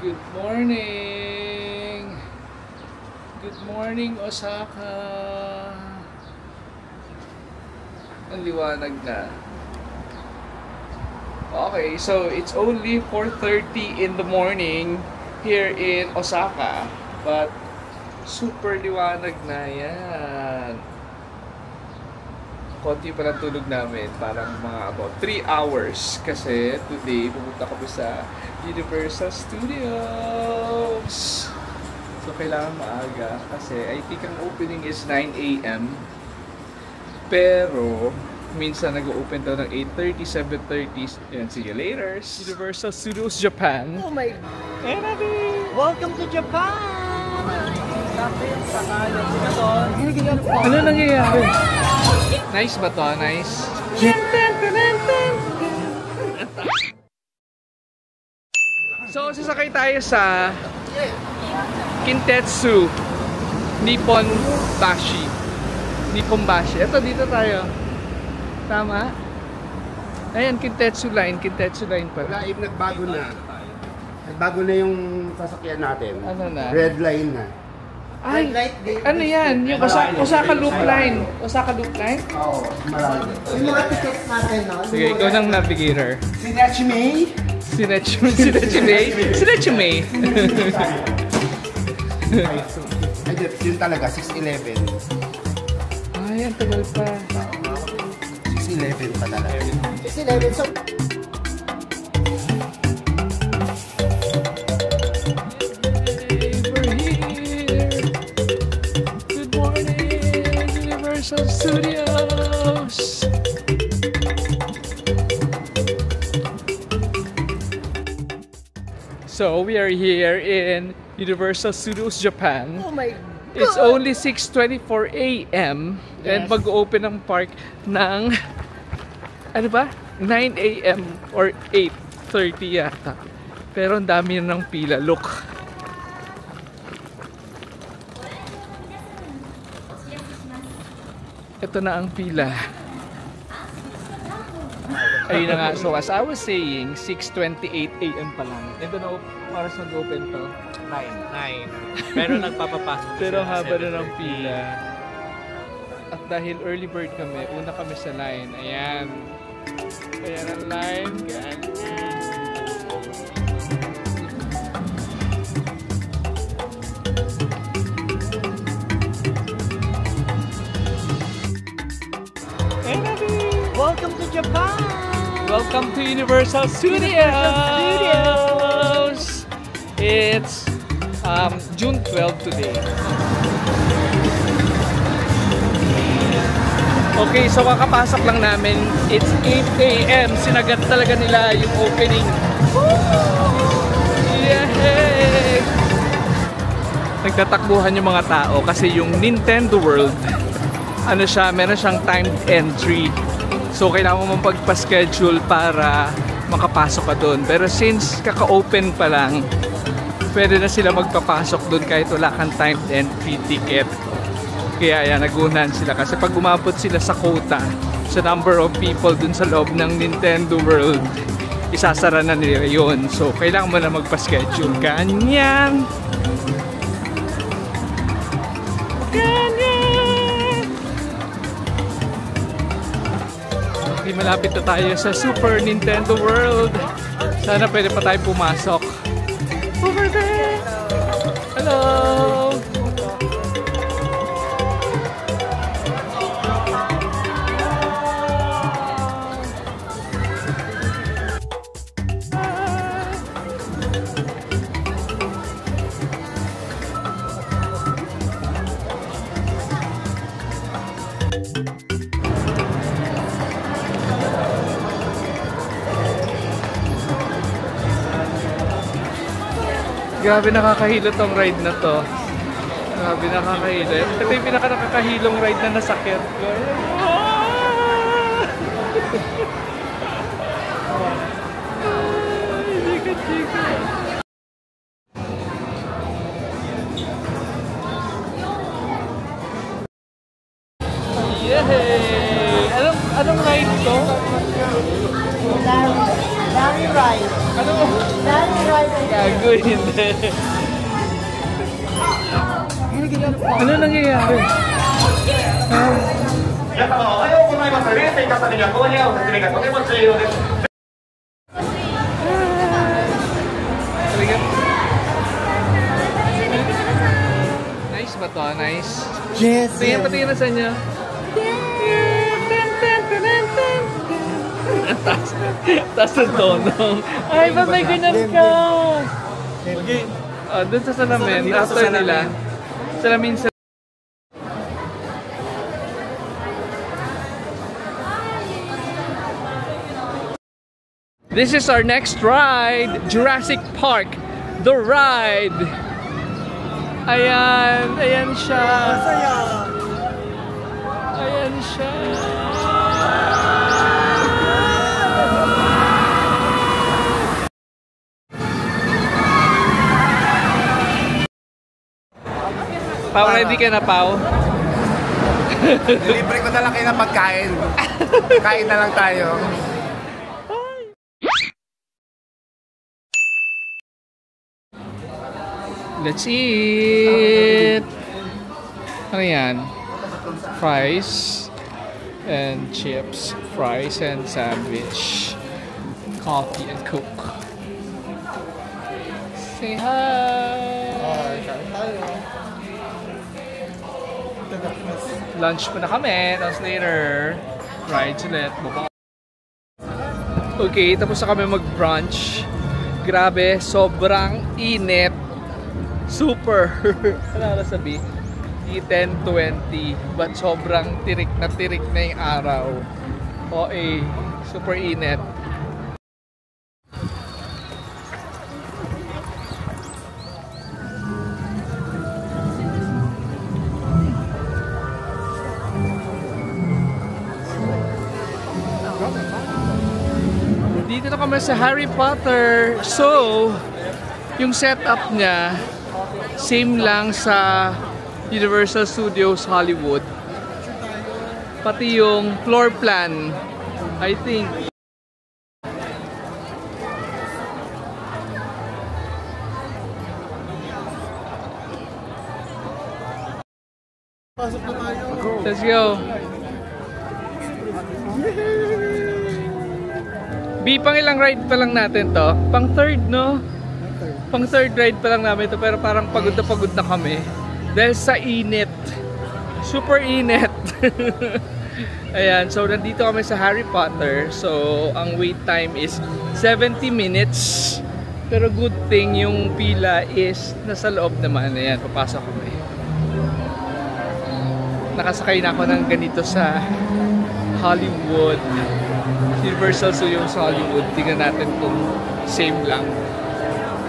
Good morning! Good morning, Osaka! Ang liwanag na. Okay, so it's only 4:30 in the morning here in Osaka. But super liwanag na yan. Konti pa lang tulog namin, parang mga about 3 hours kasi today pumunta kami sa Universal Studios. So kailangan maaga kasi I think ang opening is 9 AM. Pero minsan nag-open daw ng 8:30, 7:30. And see you later. Universal Studios Japan. Oh my God! Welcome to Japan! Ano nangyayari? Nice ba to? Nice? So, sasakay tayo sa Kintetsu Nippon Bashi. Nippon Bashi. Ito, dito tayo. Tama? Ayan, Kintetsu Line. Kintetsu Line pala. Wala, nagbago na. Nagbago na yung sasakyan natin. Ano na? Red line na. Ay, ano yan? Yung Osaka Loop Line. Osaka Loop Line? Oo, marami. Yung mga tickets natin, no? Sige, ikaw ng navigator. Sinachime? Sinechime? Ay, yun talaga, 611. Ay, ang tagal pa. 611 pa talaga. 611, so... Universal Studios. So we are here in Universal Studios Japan. Oh my God! It's only 6:24 AM and Yes. mag-open ang park ng ano ba? 9 AM or 8:30 yata. Pero ang dami na ng pila. Look. Ito na ang pila. Ayun na nga. So as I was saying, 6:28 AM pa lang. Ito na oras nag-open to. 9. Pero nagpapapasok. Pero haba na ng pila. At dahil early bird kami, una kami sa line. Ayan. Ayan ang line. Ganyan. Welcome to Japan! Welcome to Universal Studios! It's June 12 today. Okay, so kakapasok lang namin. It's 8 AM. Sinagat talaga nila yung opening. Yay! Nagtatakbuhan yung mga tao kasi yung Nintendo World, ano siya, meron siyang timed entry. So kailangan mo magpa-schedule para makapasok ka doon. Pero since kaka-open pa lang, pwede na sila magpapasok doon kahit wala kang timed entry ticket. Kaya yan, nagunahan sila. Kasi pag umabot sila sa quota, sa number of people doon sa loob ng Nintendo World, isasara na nila yun. So kailangan mo na magpa-schedule. Ganyan! Malapit na tayo sa Super Nintendo World. Sana pwede pa tayo pumasok. Over there! Hello! Grabe, nakakahilo tong ride na to. Grabe, nakakahilo. Ito yung pinaka nakakahilong ride na nasakyan ko. Yay! Anong ride to? Larry ride. Ano? Larry ride. Gago, hindi. Ano nangyayari? 皆様おはようございます。レースに勝つためにはこの部屋を説明がとても重要です。 Nice ba to? Nice? Yes. Tingnan pa tingnan na sa inyo. Taas ng tono. Ay, ba't may ganyan ka? Okay. Doon sa salamin, after nila. Salamin sa... This is our next ride, Jurassic Park, the ride. Ayan, ayan siya. Masaya. Ayan siya. Pao, ready ka na, Pao? Libre ko na lang kayo ng pagkain. Kain na lang tayo. Let's eat! Ano yan? Fries and chips. Fries and sandwich. Coffee and Coke. Say hi! Lunch po na kami. Tapos later, rides ulit. Okay, tapos na kami mag-brunch. Grabe, sobrang init. Super! Ano na sabi? 10:20 but sobrang tirik na yung araw. Okay, super init. Dito na kami sa Harry Potter. So, yung setup niya same lang sa Universal Studios Hollywood. Pati yung floor plan, I think. Pasok na tayo. Let's go. B, pang ilang ride pa lang natin to? Pang third, no? Pang third ride pa lang namin ito, pero parang pagod na kami. Dahil sa init. Super init. Ayan, so nandito kami sa Harry Potter. So, ang wait time is 70 minutes. Pero good thing yung pila is nasa loob naman. Ayan, papasok kami. Nakasakay na ako ng ganito sa Hollywood. Universal Studios Hollywood. Tingnan natin kung same lang.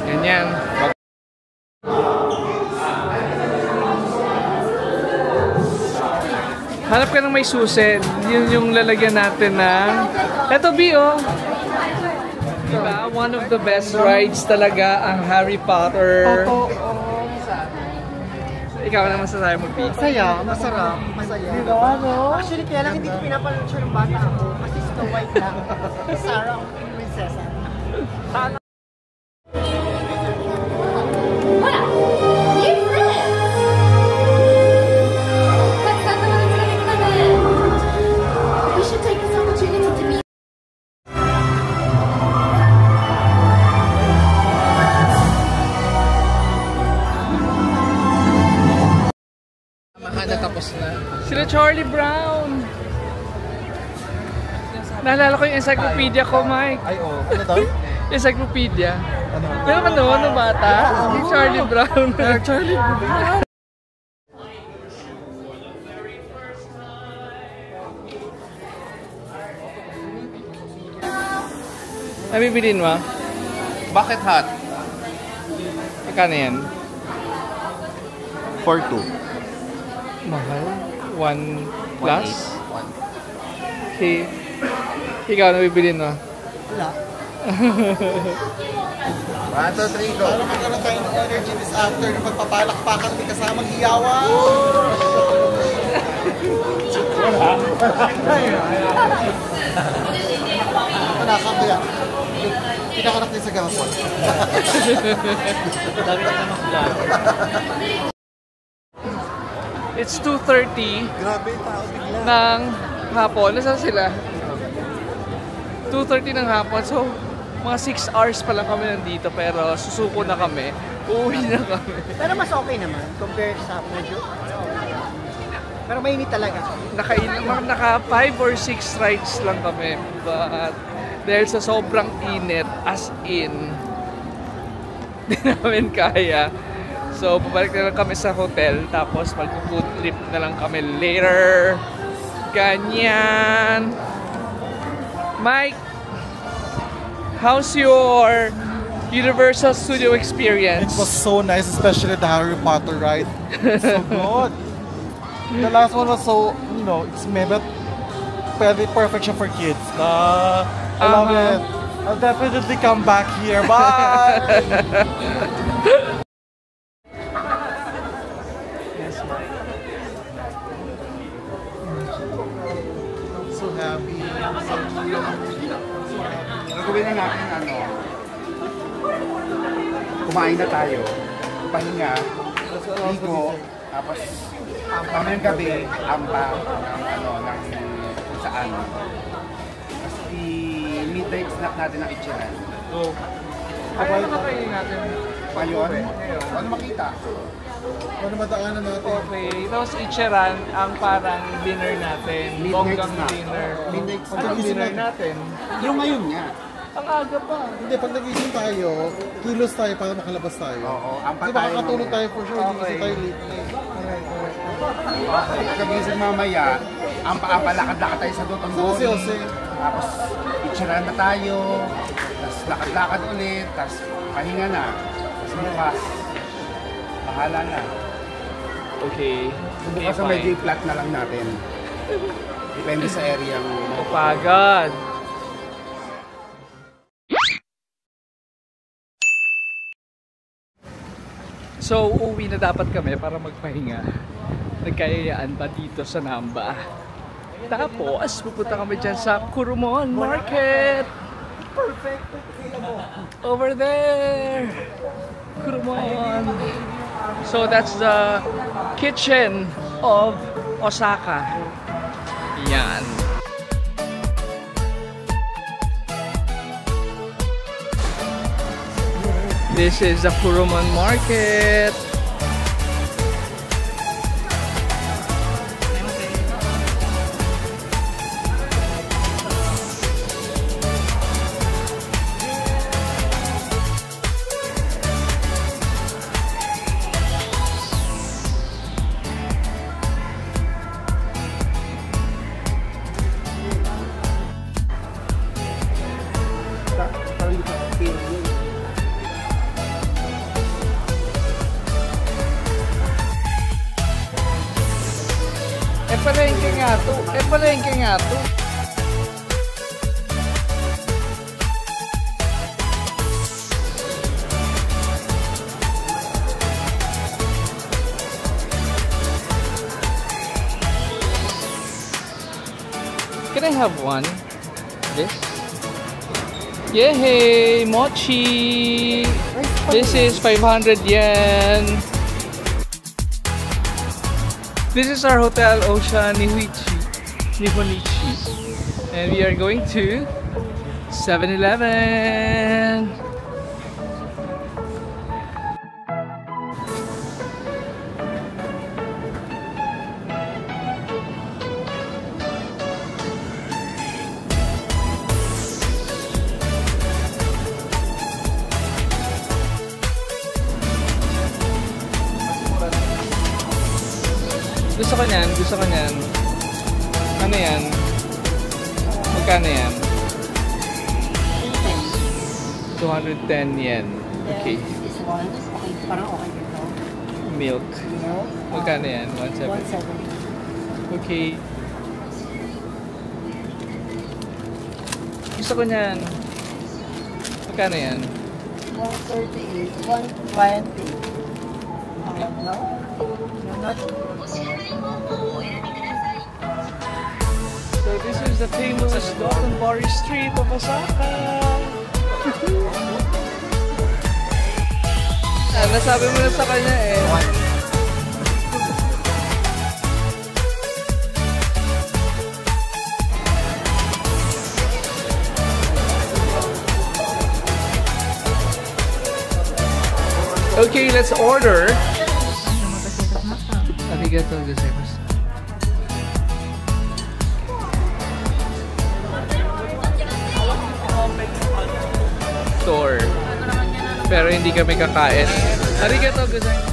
Ganyan. Hanap ka ng may susi. Yun yung lalagyan natin ng... Eto, B, oh. Diba? One of the best rides talaga ang Harry Potter. Ikaw naman masasabi mo, B? Masaya, masarap, masaya. Diba, no? Actually, kaya lang hindi ko pinapanood siya ng bata ako. Kasi Snow White lang. Sarah ang prinsesa. Sana. Natapos na. Sila Charlie Brown. Naalala ko yung encyclopedia ko, Mike. Ay, oh. Ano daw? Encyclopedia. Pero ano bata? Yung Charlie Brown. Charlie Brown. Nabibilin mo? Bakit hot? Magkano yan? 4-2. Mahal? 1 plus? Okay. Ikaw, nabibilin mo? Wala. 1, 2, 3, go! Para magkaroon tayo ng energy this after na magpapalakpakan may kasamang hiyawan. Wala. Wala ka kaya. Yung pinakanak niya sa Gangpon. Dami na naman vlog. It's 2:30 Grabe yung tao bigla. ng hapon. Nasaan sila? 2:30 ng hapon. So, mga 6 hours pa lang kami nandito pero susuko na kami. Uuwi na kami. Pero mas okay naman compared sa medyo. Pero mainit talaga. Naka 5 or 6 rides lang kami. But dahil sa sobrang init, as in, di namin kaya. So, babalik na lang kami sa hotel. Tapos mag-food trip na lang kami later. Ganyan. Mike, how's your Universal Studio experience? It was so nice, especially the Harry Potter ride. So good. The last one was so, you know, it's maybe perfect siya for kids. I love it. I'll definitely come back here. Bye! So happy. Gagawin na natin kumain na tayo, pahinga, ligo, tapos mamayang gabi, ambang ng kung saan. Tapos i-midnight snack natin ng Ichiran. Go. Ano naman kayo natin? Pa yun? Ano makita? Ano madaanan natin? Okay. Tapos Ichiran ang parang dinner natin. Midnight Bonggang snack. dinner. Midnight snack. Anong dinner natin? Yung ngayon nga. Ang aga pa. Hindi, pag nagising tayo, kilos tayo para makalabas tayo. Oo, ampa Hindi, tayo. makakatulog tayo for sure. Hindi Okay. kasi tayo late na eh. Okay. Pagkagising mamaya, ampa-ampa, lakad-lakad tayo sa Dotong Sa Jose. Tapos Ichiran na tayo. Tapos lakad-lakad ulit. Tapos pahinga na. Tapos bukas, bahala na. Okay. Bukas ang medyo i-flat na lang natin. Depende sa area mo. Kapagad. So, uuwi na dapat kami para magpahinga. Nagkayayaan pa dito sa Namba. Tapos, pupunta kami dyan sa Kurumon Market. Perfect. Over there. Kurumon. So, that's the kitchen of Osaka. Yan. This is the Kurumon Market. Palengke nga to. Can I have one? This? Yay! Mochi! This is 500 yen. This is our hotel, Osha Nihonichi. And we are going to 7-Eleven. Gusto ko niyan. Ano yan? Magkano yan? 210 yen. Okay. This one, okay, parang okay dito. Milk. No? Magkano yan? 170. 170. Okay. Gusto ko niyan. Magkano yan? 138, 120. No? No, not. So this is the famous Dotonbori Street of Osaka. Nasabi mo na sa kanya eh. Okay, let's order. Arigatou gozaimasu. Store. Pero hindi kami kakain. Arigatou gozaimasu.